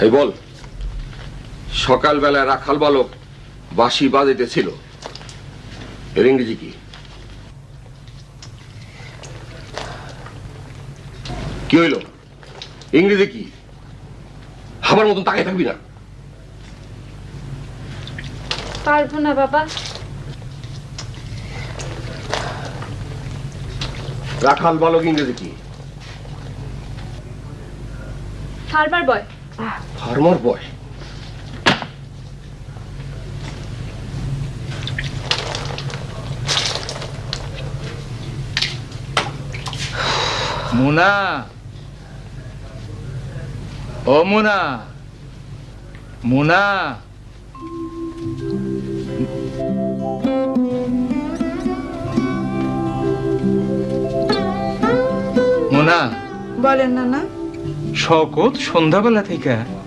এই বল, সকালবেলা রাখাল বালক বাঁশি বাজাইতেছিল, এর ইংরেজি কি? কি হইল? ইংরেজি কি? আমার মতন তাকিয়ে থাকবি না। পারবো না বাবা। রাখাল বালক ইংরেজি কি? ফার্মার বয়। ফার্মার বয়? মুনা, ও মুনা, মুনা, মুনা। বলেন না না। শকত সন্ধ্যাবেলা থেকে